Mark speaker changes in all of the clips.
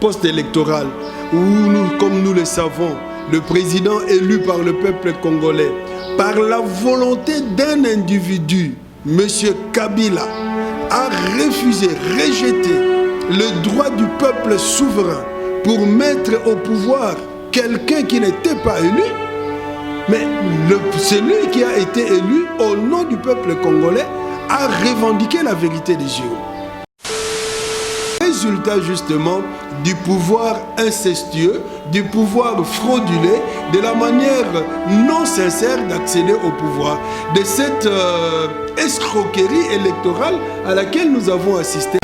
Speaker 1: post-électorale où, comme nous le savons, le président élu par le peuple congolais, par la volonté d'un individu, M. Kabila, a refusé, rejeté le droit du peuple souverain pour mettre au pouvoir quelqu'un qui n'était pas élu, mais celui qui a été élu au nom du peuple congolais a revendiqué la vérité des yeux. Résultat justement du pouvoir incestueux, du pouvoir frauduleux, de la manière non sincère d'accéder au pouvoir, de cette escroquerie électorale à laquelle nous avons assisté.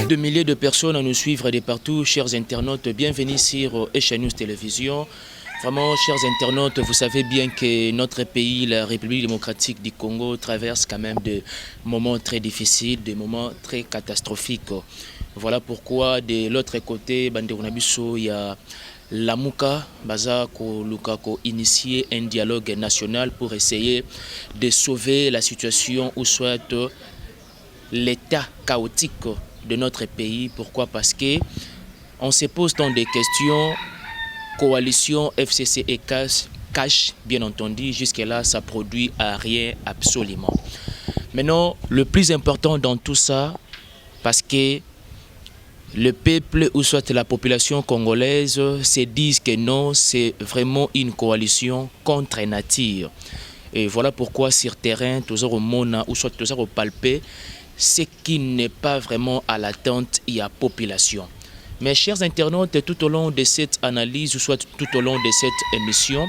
Speaker 2: De milliers de personnes à nous suivre de partout, chers internautes, bienvenue sur Echa News Télévision. Vraiment, chers internautes, vous savez bien que notre pays, la République démocratique du Congo, traverse quand même des moments très difficiles, des moments très catastrophiques. Voilà pourquoi de l'autre côté, Banderonabiso, il y a Lamuka, Bazako, Lukako, initier un dialogue national pour essayer de sauver la situation ou soit l'état chaotique de notre pays. Pourquoi? Parce que on se pose tant des questions. Coalition FCC et cash, bien entendu, jusque-là, ça produit à rien absolument. Maintenant, le plus important dans tout ça, parce que le peuple ou soit la population congolaise se disent que non, c'est vraiment une coalition contre nature. Et voilà pourquoi sur terrain, toujours au Mona ou soit toujours au palpé, ce qui n'est pas vraiment à l'attente et à la population. Mes chers internautes, tout au long de cette analyse, ou soit tout au long de cette émission,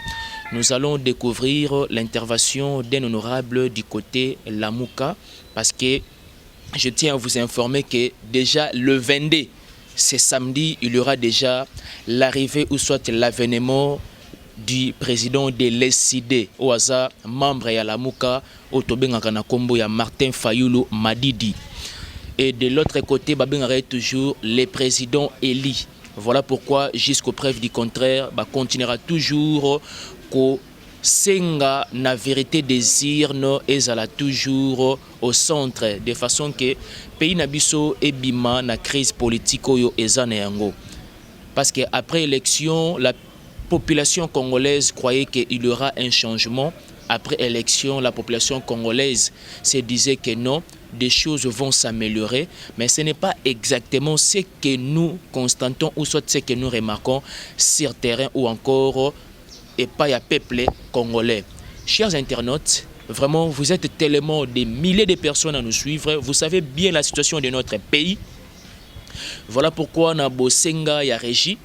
Speaker 2: nous allons découvrir l'intervention d'un honorable du côté Lamuka, parce que je tiens à vous informer que déjà le 22, ce samedi, il y aura déjà l'arrivée ou soit l'avènement du président de l'ESID, au hasard, membre de Lamuka, au Tobengakana Kombo, ya Martin Fayulu Madidi. Et de l'autre côté, Babengare toujours le président Eli. Voilà pourquoi, jusqu'aux preuves du contraire, continuera toujours que Senga na vérité désir no ezala toujours au centre, de façon que pays nabiso et bima na crise politique yo ezana yango. Parce que après élection, la population congolaise croyait qu'il y aura un changement. Après élection, la population congolaise se disait que non, des choses vont s'améliorer, mais ce n'est pas exactement ce que nous constatons ou soit ce que nous remarquons sur terrain ou encore et pas à peuple congolais. Chers internautes, vraiment, vous êtes tellement des milliers de personnes à nous suivre. Vous savez bien la situation de notre pays. Voilà pourquoi na bosenga ya régie.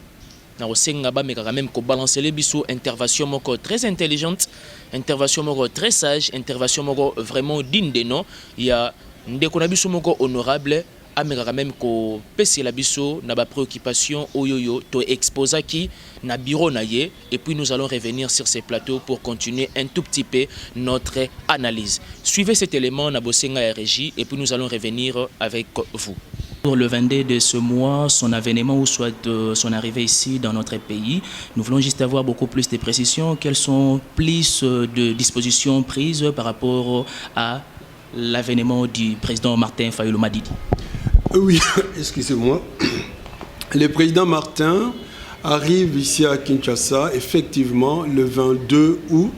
Speaker 2: Na bosenga ba mais quand même ko balancer les bisous, intervention moko très intelligente, intervention moko très sage, intervention moko vraiment digne de nom. Il y a ndeko na biso moko honorable ameka quand même ko pesi la biso na ba préoccupation oyoyo to exposa qui na bureau na ye, et puis nous allons revenir sur ces plateaux pour continuer un tout petit peu notre analyse. Suivez cet élément na bosenga ya régie et puis nous allons revenir avec vous.
Speaker 3: Pour le 22 de ce mois, son avènement ou soit son arrivée ici dans notre pays, nous voulons juste avoir beaucoup plus de précisions. Quelles sont plus de dispositions prises par rapport à l'avènement du président Martin Fayulu Madidi?
Speaker 1: Oui, excusez-moi. Le président Martin arrive ici à Kinshasa, effectivement, le 22 août.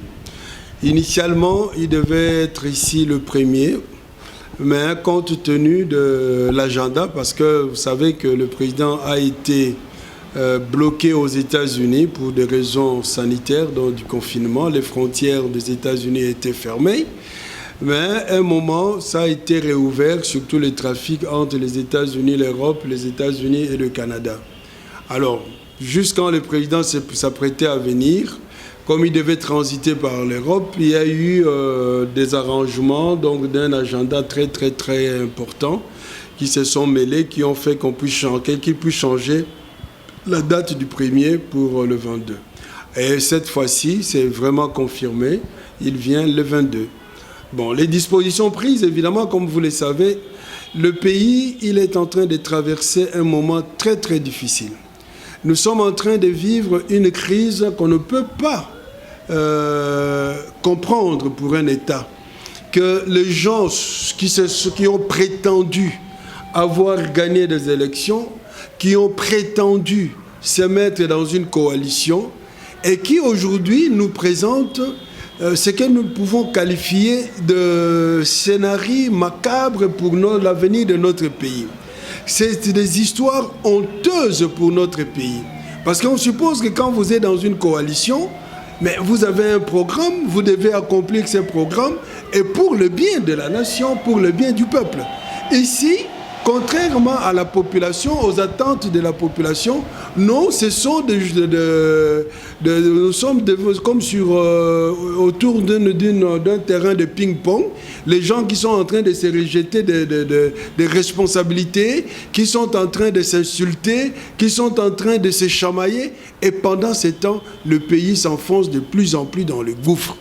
Speaker 1: Initialement, il devait être ici le 1er, mais compte tenu de l'agenda, parce que vous savez que le président a été bloqué aux États-Unis pour des raisons sanitaires, donc du confinement, les frontières des États-Unis étaient fermées. Mais à un moment, ça a été réouvert, surtout le trafic entre les États-Unis, l'Europe, les États-Unis et le Canada. Alors, jusqu'à le président s'apprêtait à venir, comme il devait transiter par l'Europe, il y a eu des arrangements donc d'un agenda très important qui se sont mêlés, qui ont fait qu'il puisse changer la date du 1er pour le 22. Et cette fois-ci, c'est vraiment confirmé, il vient le 22. Bon, les dispositions prises, évidemment, comme vous le savez, le pays, il est en train de traverser un moment très, très difficile. Nous sommes en train de vivre une crise qu'on ne peut pas comprendre pour un État. Que les gens qui ont prétendu avoir gagné des élections, qui ont prétendu se mettre dans une coalition et qui aujourd'hui nous présentent ce que nous pouvons qualifier de scénario macabre pour l'avenir de notre pays. C'est des histoires honteuses pour notre pays. Parce qu'on suppose que quand vous êtes dans une coalition, mais vous avez un programme, vous devez accomplir ce programme, et pour le bien de la nation, pour le bien du peuple. Ici, contrairement à la population, aux attentes de la population, non, ce sont nous sommes comme autour d'un terrain de ping-pong, les gens qui sont en train de se rejeter des responsabilités, qui sont en train de s'insulter, qui sont en train de se chamailler, et pendant ce temps, le pays s'enfonce de plus en plus dans le gouffre.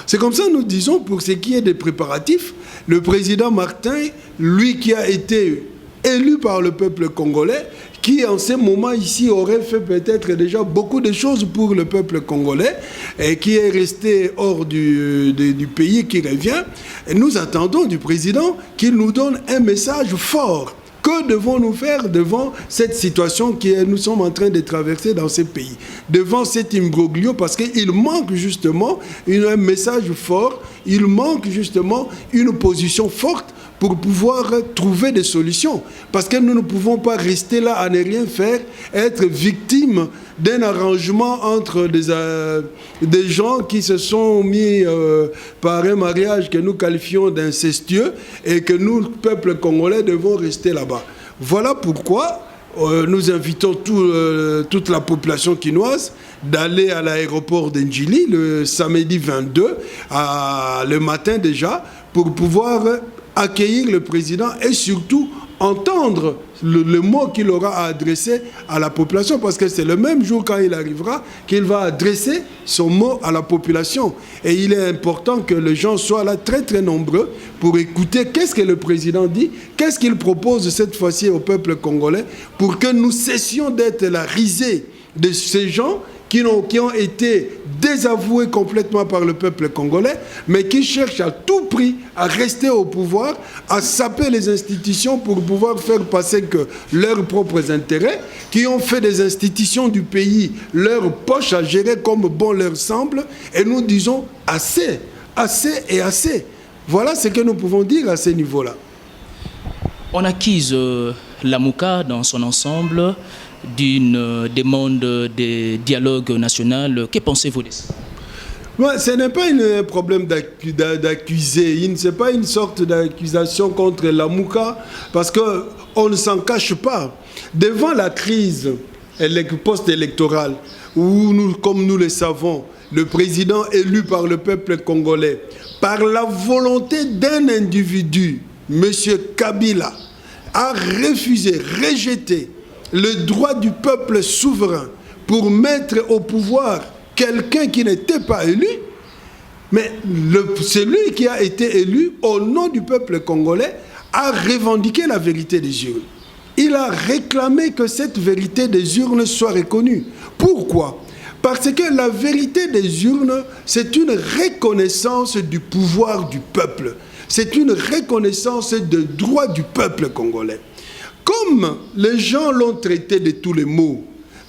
Speaker 1: C'est comme ça, nous disons, pour ce qui est des préparatifs, le président Martin, lui qui a été élu par le peuple congolais, qui en ce moment ici aurait fait peut-être déjà beaucoup de choses pour le peuple congolais et qui est resté hors du pays, qui revient. Et nous attendons du président qu'il nous donne un message fort. Que devons-nous faire devant cette situation que nous sommes en train de traverser dans ce pays, devant cet imbroglio, parce qu'il manque justement un message fort, il manque justement une position forte pour pouvoir trouver des solutions. Parce que nous ne pouvons pas rester là à ne rien faire, être victimes d'un arrangement entre des gens qui se sont mis par un mariage que nous qualifions d'incestueux et que nous, peuple congolais, devons rester là-bas. Voilà pourquoi nous invitons toute la population quinoise d'aller à l'aéroport d'Ndjili le samedi 22, le matin déjà, pour pouvoir accueillir le président et surtout entendre le mot qu'il aura à adresser à la population, parce que c'est le même jour quand il arrivera qu'il va adresser son mot à la population. Et il est important que les gens soient là très très nombreux pour écouter qu'est-ce que le président dit, qu'est-ce qu'il propose cette fois-ci au peuple congolais, pour que nous cessions d'être la risée de ces gens qui ont été désavoués complètement par le peuple congolais, mais qui cherchent à tout prix à rester au pouvoir, à saper les institutions pour pouvoir faire passer que leurs propres intérêts, qui ont fait des institutions du pays leur poche à gérer comme bon leur semble, et nous disons assez, assez et assez. Voilà ce que nous pouvons dire à ce niveau-là.
Speaker 3: On accuse la MOUCA dans son ensemble d'une demande de dialogue national. Que pensez-vous de ça?
Speaker 1: Ouais, ce n'est pas un problème d'accuser, ce n'est pas une sorte d'accusation contre la MOUCA, parce qu'on ne s'en cache pas. Devant la crise post-électorale, où comme nous le savons, le président élu par le peuple congolais, par la volonté d'un individu, M. Kabila, a refusé, rejeté le droit du peuple souverain pour mettre au pouvoir quelqu'un qui n'était pas élu, mais celui qui a été élu au nom du peuple congolais a revendiqué la vérité des urnes. Il a réclamé que cette vérité des urnes soit reconnue. Pourquoi? Parce que la vérité des urnes, c'est une reconnaissance du pouvoir du peuple. C'est une reconnaissance des droits du peuple congolais. Comme les gens l'ont traité de tous les maux,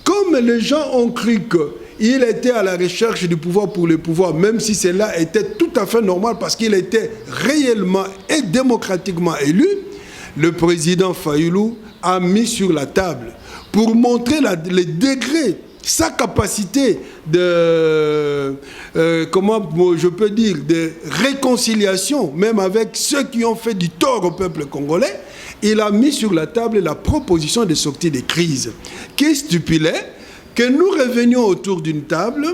Speaker 1: comme les gens ont cru qu'il était à la recherche du pouvoir pour le pouvoir, même si cela était tout à fait normal parce qu'il était réellement et démocratiquement élu, le président Fayulu a mis sur la table pour montrer les degrés, sa capacité de, comment je peux dire, de réconciliation, même avec ceux qui ont fait du tort au peuple congolais. Il a mis sur la table la proposition de sortie des crises, qui stipulait que nous revenions autour d'une table,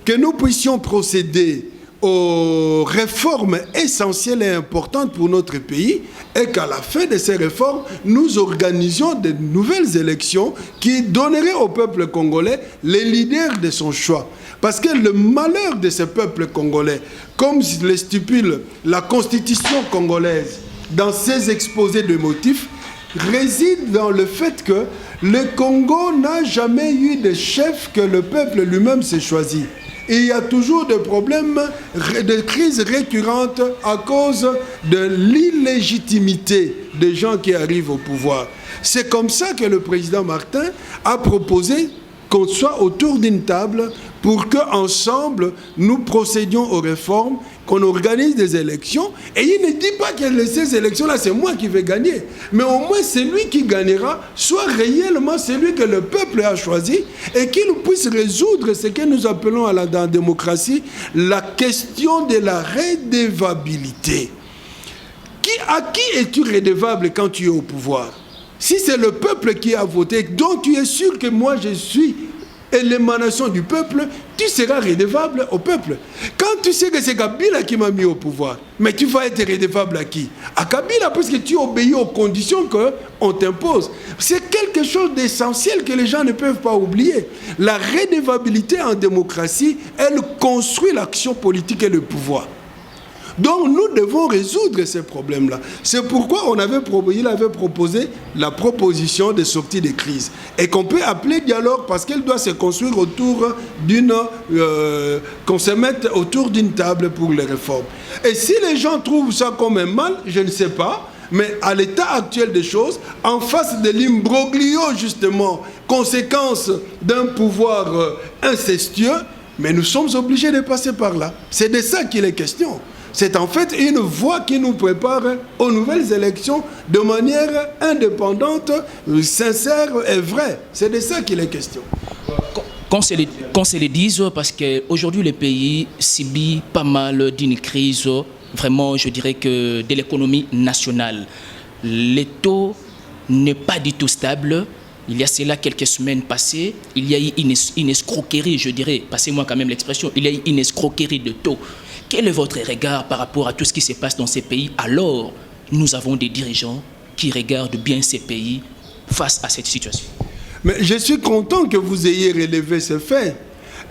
Speaker 1: que nous puissions procéder aux réformes essentielles et importantes pour notre pays et qu'à la fin de ces réformes, nous organisions de nouvelles élections qui donneraient au peuple congolais les leaders de son choix. Parce que le malheur de ce peuple congolais, comme le stipule la constitution congolaise dans ses exposés de motifs, réside dans le fait que le Congo n'a jamais eu de chef que le peuple lui-même s'est choisi. Et il y a toujours des problèmes, de crises récurrentes à cause de l'illégitimité des gens qui arrivent au pouvoir. C'est comme ça que le président Martin a proposé qu'on soit autour d'une table pour qu'ensemble, nous procédions aux réformes, qu'on organise des élections. Et il ne dit pas que ces élections-là, c'est moi qui vais gagner. Mais au moins, celui qui gagnera soit réellement celui que le peuple a choisi et qu'il puisse résoudre ce que nous appelons dans la démocratie la question de la redevabilité. À qui es-tu redevable quand tu es au pouvoir? Si c'est le peuple qui a voté, donc tu es sûr que moi je suis l'émanation du peuple, tu seras redevable au peuple. Quand tu sais que c'est Kabila qui m'a mis au pouvoir, mais tu vas être redevable à qui? À Kabila, parce que tu obéis aux conditions qu'on t'impose. C'est quelque chose d'essentiel que les gens ne peuvent pas oublier. La redevabilité en démocratie, elle construit l'action politique et le pouvoir. Donc nous devons résoudre ces problèmes-là. C'est pourquoi il avait proposé la proposition de sortie de crise. Et qu'on peut appeler dialogue parce qu'elle doit se construire autour qu'on se mette autour d'une table pour les réformes. Et si les gens trouvent ça comme un mal, je ne sais pas, mais à l'état actuel des choses, en face de l'imbroglio justement, conséquence d'un pouvoir incestueux, mais nous sommes obligés de passer par là. C'est de ça qu'il est question. C'est en fait une voie qui nous prépare aux nouvelles élections de manière indépendante, sincère et vraie. C'est de ça qu'il est question.
Speaker 3: Qu'on se le dise, parce qu'aujourd'hui le pays subit pas mal d'une crise, vraiment je dirais que de l'économie nationale. Le taux n'est pas du tout stable. Il y a cela quelques semaines passées, il y a eu une escroquerie, je dirais, passez-moi quand même l'expression, il y a eu une escroquerie de taux. Quel est votre regard par rapport à tout ce qui se passe dans ces pays? Alors, nous avons des dirigeants qui regardent bien ces pays face à cette situation.
Speaker 1: Mais je suis content que vous ayez relevé ce fait.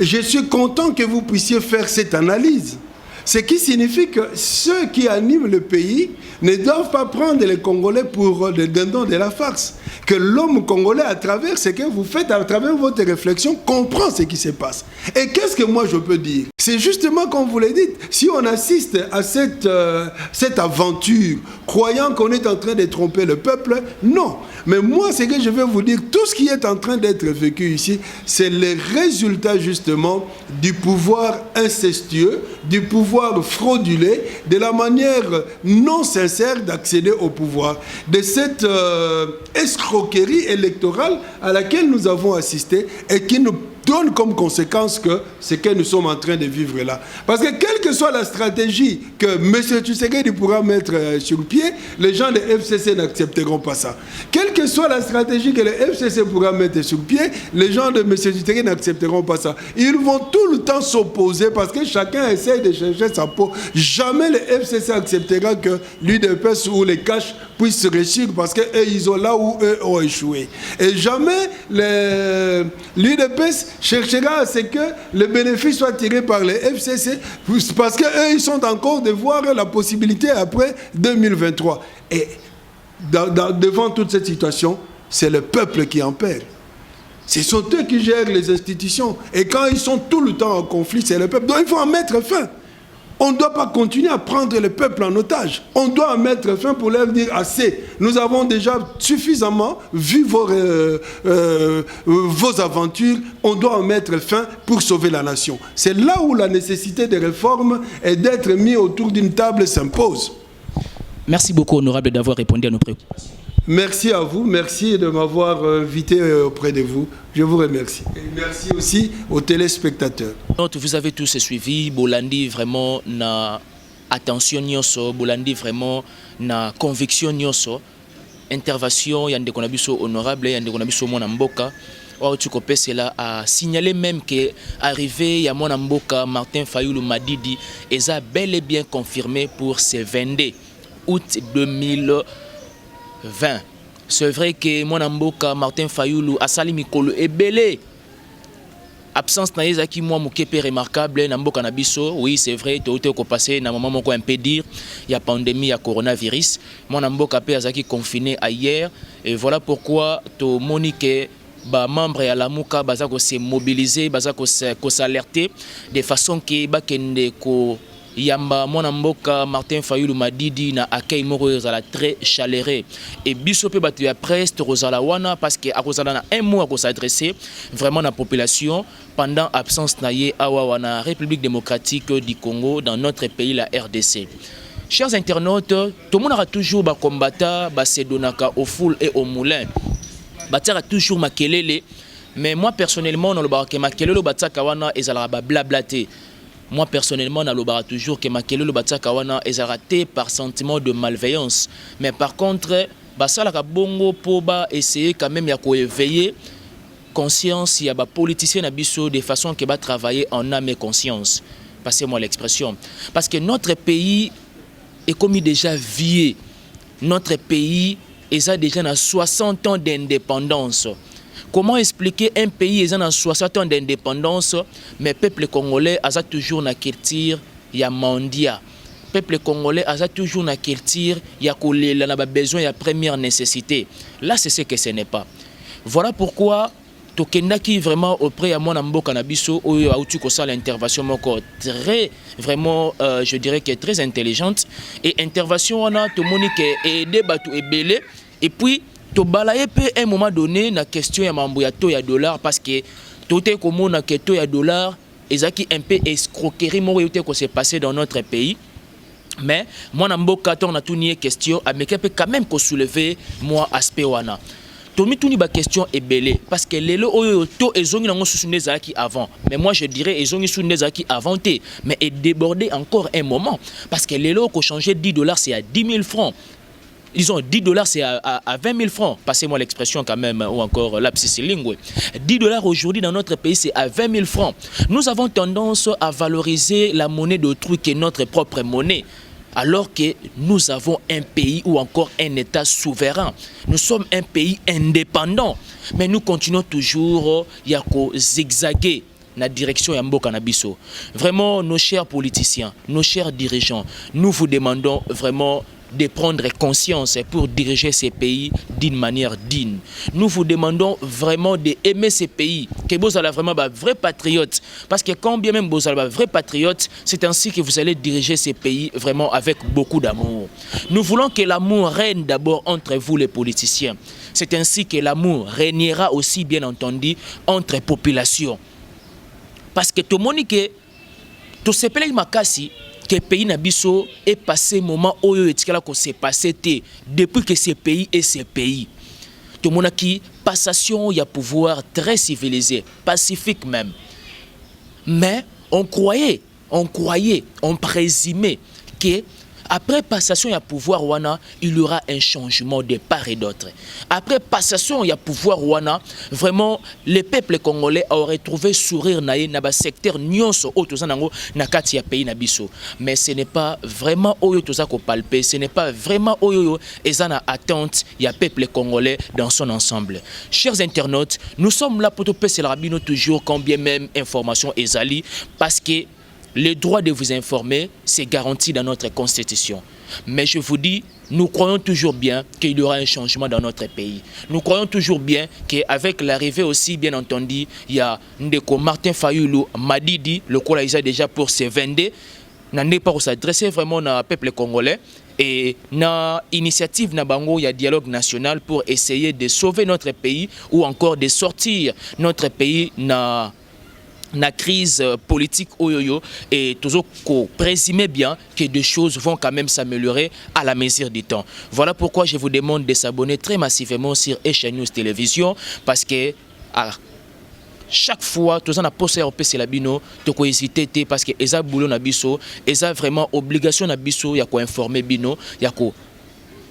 Speaker 1: Je suis content que vous puissiez faire cette analyse. Ce qui signifie que ceux qui animent le pays ne doivent pas prendre les Congolais pour le dindon de la farce. Que l'homme congolais, à travers ce que vous faites, à travers votre réflexion, comprend ce qui se passe. Et qu'est-ce que moi je peux dire? C'est justement comme vous le dites, si on assiste à cette aventure, croyant qu'on est en train de tromper le peuple, non. Mais moi, ce que je vais vous dire, tout ce qui est en train d'être vécu ici, c'est le résultat justement du pouvoir incestueux, du pouvoir fraudulé, de la manière non sincère d'accéder au pouvoir, de cette escroquerie électorale à laquelle nous avons assisté et qui nous donne comme conséquence que ce que nous sommes en train de vivre là. Parce que quelle que soit la stratégie que M. Tshisekedi pourra mettre sur pied, les gens de FCC n'accepteront pas ça. Quelle que soit la stratégie que le FCC pourra mettre sur pied, les gens de M. Tshisekedi n'accepteront pas ça. Ils vont tout le temps s'opposer parce que chacun essaie de chercher sa peau. Jamais le FCC acceptera que l'UDPS ou les cash puissent se réussir parce qu'eux, ils sont là où eux ont échoué. Et jamais l'UDPS cherchera à ce que le bénéfice soit tiré par les FCC parce qu'eux, ils sont encore de voir la possibilité après 2023. Et devant toute cette situation, c'est le peuple qui en perd. Ce sont eux qui gèrent les institutions. Et quand ils sont tout le temps en conflit, c'est le peuple. Donc il faut en mettre fin. On ne doit pas continuer à prendre le peuple en otage. On doit en mettre fin pour leur dire assez. Nous avons déjà suffisamment vu vos aventures. On doit en mettre fin pour sauver la nation. C'est là où la nécessité de réformes et d'être mis autour d'une table s'impose.
Speaker 3: Merci beaucoup, honorable, d'avoir répondu à nos préoccupations.
Speaker 1: Merci à vous, merci de m'avoir invité auprès de vous. Je vous remercie. Et merci aussi aux téléspectateurs.
Speaker 2: Vous avez tous suivi, Bolandi vraiment na attention nyoso, Bolandi vraiment na conviction nyoso, intervention yande konabiso honorable yande konabiso mwana mboka. cela a signalé même que arrivé à mon amboka Martin Fayoulou Madidi et a bel et bien confirmé pour ce 22 août 2020. C'est vrai que mon amboka Martin Fayoulou a sali mikolo et belé. Absence na ezaki moi mokepe remarquable na mboka na biso. Oui, c'est vrai, tout est passé na moment moko un peu dire il y a pandémie, il y a coronavirus. Mon amboka pe azaki confiné hier et voilà pourquoi to monique ba membre ya la muka baza ko se mobiliser, baza ko s'alerter de façon que ba kende ko yamba mon mboka Martin Fayoulou Madidi na accueil moko ezala très chaleureux et biso pe batu ya presse rozala wana parce que akozala na un mot à s'adresser vraiment na population pendant absence na ye awa wana République démocratique du Congo dans notre pays la RDC. Chers internautes, tout le monde a toujours ba combattant ba se donaka au foule et au moulin. Batara toujours makelele mais moi personnellement dans le barake makelele bataka wana ezala ba blablaté. Moi personnellement, je toujours que Makelele Batsakawana est raté par sentiment de malveillance. Mais par contre, Basala Bongo Poba essayer quand même de éveiller conscience, il y a des politiciens de façon qui va travailler en âme et conscience. Passez-moi l'expression. Parce que notre pays est comme déjà vieux. Notre pays est déjà dans 60 ans d'indépendance. Comment expliquer un pays qui a 60 ans d'indépendance, mais le peuple congolais a toujours na culture ya mondia. Le peuple congolais a toujours na culture ya kolela na besoin ya première nécessité. Là, c'est ce que ce n'est pas. Voilà pourquoi tokendaki vraiment auprès à mon amboka na biso oyo autu ko sala intervention moko très vraiment je dirais que très intelligente et intervention wana to monique et débat tout ebele et puis to balaye pe un moment donné na question ya mambo ya to ya dollar parce que tout est comme na que to ya dollar ezaki un peu escroquerie moko yote ko s'est passé dans notre pays. Mais moi namboka to na tout nié question a meke pe quand même ko soulever moi aspect wana. Tomi tout ni ba question est belé parce que lelo oyo to ezongi nango susune zaki avant mais moi je dirais ezongi susune zaki avanté mais est débordé encore un moment parce que lelo ko changer $10 c'est à 10 000 francs. Disons $10 c'est à 20 000 francs. Passez-moi l'expression quand même, ou encore lapsus lingue. $10 aujourd'hui dans notre pays c'est à 20 000 francs. Nous avons tendance à valoriser la monnaie d'autrui qui est notre propre monnaie. Alors que nous avons un pays ou encore un État souverain. Nous sommes un pays indépendant. Mais nous continuons toujours à zigzaguer la direction ya mboka na biso. Vraiment, nos chers politiciens, nos chers dirigeants, nous vous demandons vraiment de prendre conscience pour diriger ces pays d'une manière digne. Nous vous demandons vraiment d'aimer ces pays, que vous allez vraiment être vrais patriotes. Parce que quand bien même vous allez être vrais patriotes, c'est ainsi que vous allez diriger ces pays vraiment avec beaucoup d'amour. Nous voulons que l'amour règne d'abord entre vous les politiciens. C'est ainsi que l'amour régnera aussi bien entendu entre populations. Parce que tout le monde que tout ce pays makasi que le pays Nabiso est passé moment où il s'est passé depuis que ce pays est ce pays. Tout le monde qui passation, il y a pouvoir très civilisé, pacifique même. Mais on croyait, on présumait que après passation, il y a pouvoir wana, il y aura un changement de part et d'autre. Après passation, il y a pouvoir wana, vraiment, le peuple congolais aurait trouvé sourire na ba secteur nyonso o tozanango na kati ya pays na biso. Mais ce n'est pas vraiment oyo tozako palper, ce n'est pas vraiment oyo ezana attente ya peuple congolais dans son ensemble. Chers internautes, nous sommes là pour te passer la rabino toujours quand bien même information ezali parce que le droit de vous informer, c'est garanti dans notre constitution. Mais je vous dis, nous croyons toujours bien qu'il y aura un changement dans notre pays. Nous croyons toujours bien qu'avec l'arrivée aussi, bien entendu, il y a Ndeko Martin Fayoulou Madidi, le quoi il a déjà pour se vendre, n'a pas s'adresser vraiment au peuple congolais. Et na initiative na bango, il y a dialogue national pour essayer de sauver notre pays ou encore de sortir notre pays na crise politique oyoyo et toujours présumer bien que des choses vont quand même s'améliorer à la mesure du temps. Voilà pourquoi je vous demande de s'abonner très massivement sur ECHANews Télévision parce que chaque fois tous on a posé au PC labino to ko hésiter parce que eza boulot na biso eza vraiment obligation na biso ya ko informer bino ya ko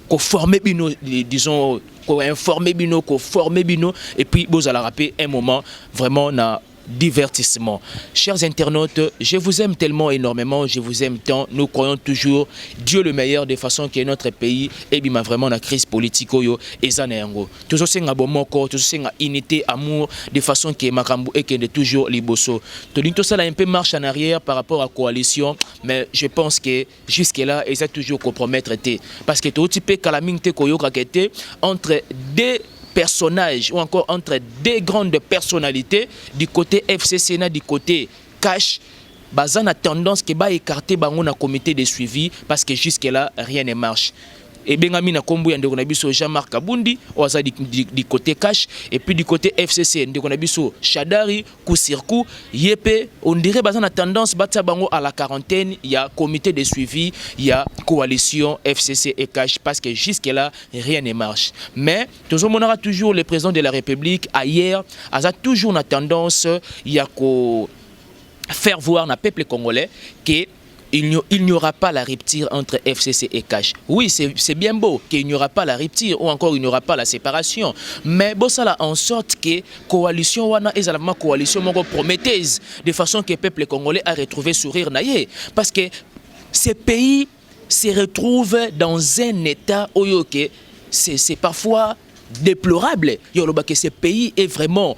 Speaker 2: qu'on former bino, disons, qu'on informer bino, qu'on former bino, et puis vous allez rappeler un moment vraiment na divertissement. Chers internautes, je vous aime tellement énormément, je vous aime tant. Nous croyons toujours Dieu le meilleur de façon que notre pays et bien vraiment la crise politique yo ezaneango. Toujours c'est un bon moko, toujours c'est une unité, amour de façon que makambu et que de toujours liboso. Tout ça là un peu marche en arrière par rapport à la coalition, mais je pense que jusque là ils ont toujours compromettre parce que tout type calamité koyoka kete entre deux personnages ou encore entre deux grandes personnalités du côté FCC na du côté Cash, bazan a tendance que ba écarter bango na comité de suivi parce que jusque là rien ne marche. Et Bengami na kombu ya ndeko na biso Jean-Marc Kabundi oza du côté Cash et puis du côté FCC ndeko na biso Shadari Kusirku yepe on dirait bazan a tendance batsa bango à la quarantaine, il y a comité de suivi, il y a coalition FCC et Cash parce que jusque là rien ne marche. Mais toujours on aura toujours le président de la République ailleurs a toujours une tendance il y a ko faire voir na peuple congolais que il n'y aura pas la rupture entre FCC et Cash. Oui, c'est bien beau qu'il n'y aura pas la rupture ou encore il n'y aura pas la séparation. Mais bon, ça là en sorte que coalition wana est la coalition moko prometteuse de façon que le peuple congolais a retrouvé sourire naïe. Parce que ces pays se retrouvent dans un état où c'est parfois déplorable. Que ce pays est vraiment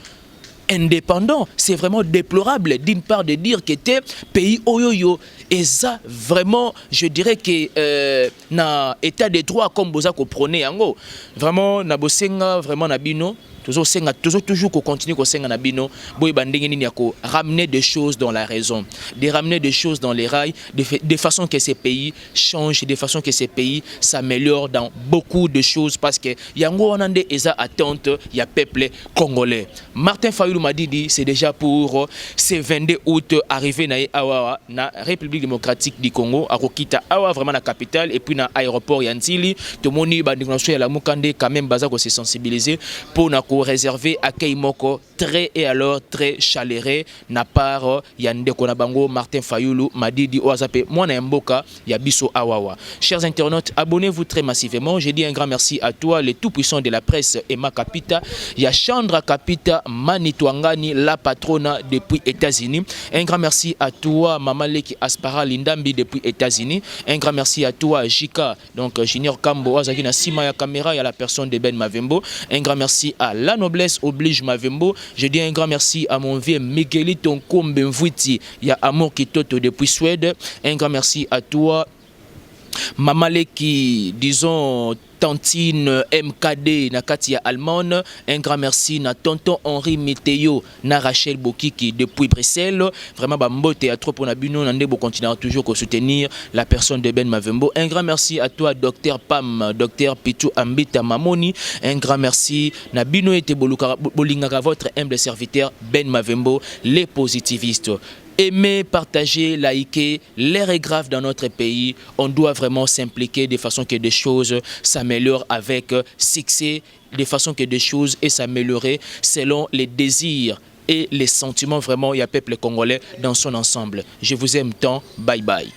Speaker 2: indépendant, c'est vraiment déplorable d'une part de dire que tes pays oyoyo et ça vraiment je dirais que na état de droit comme boza ko prôner yango vraiment na bosenga vraiment na bino toujours qu'on continue qu'on senga na bino boy bandenge nini ya ko ramener des choses dans la raison, de ramener des choses dans les rails de façon que ces pays changent, de façon que ces pays s'améliorent dans beaucoup de choses parce que yango onande eza attente ya peuple congolais. Martin Fayulu m'a dit c'est déjà pour ce 22 août arrivé na awa na République démocratique du Congo à Rokita awa vraiment la capitale et puis na aéroport Yantili to moni ba déclencher la mukande quand même baza ko se sensibiliser pour na réservé accueil moko très et alors très chaleureux na part yande kona bango Martin Fayulu Madidi Oazape mwana mboka ya biso awawa. Chers internautes, abonnez-vous très massivement. Je dis un grand merci à toi le tout puissant de la presse Emma Kapita, ya Chandra Kapita Manitwangani la patrona depuis États-Unis. Un grand merci à toi Mamaleki Aspara Lindambi depuis États-Unis. Un grand merci à toi Jika donc Junior Kambo Azaki na sima ya caméra ya la personne de Ben Mavembo. Un grand merci à La Noblesse Oblige Mavembo. Je dis un grand merci à mon vieux Miguelito Nkombe Mvwiti, ya Amour Kitoto depuis Suède. Un grand merci à toi Mamaleki, disons Tantine MKD na Katia Allemande. Un grand merci na tonton Henri Météo na Rachel Bokiki depuis Bruxelles. Vraiment bambote à trop pour na bino na ndebo continuer toujours à soutenir la personne de Ben Mavembo. Un grand merci à toi Docteur Pam, Docteur Pitou Ambita Mamoni. Un grand merci na bino ete bolingaka votre humble serviteur Ben Mavembo, les positivistes. Aimer, partager, liker, l'air est grave dans notre pays. On doit vraiment s'impliquer de façon que des choses s'améliorent avec succès, de façon que des choses et s'améliorer selon les désirs et les sentiments vraiment il y a peuple congolais dans son ensemble. Je vous aime tant. Bye bye.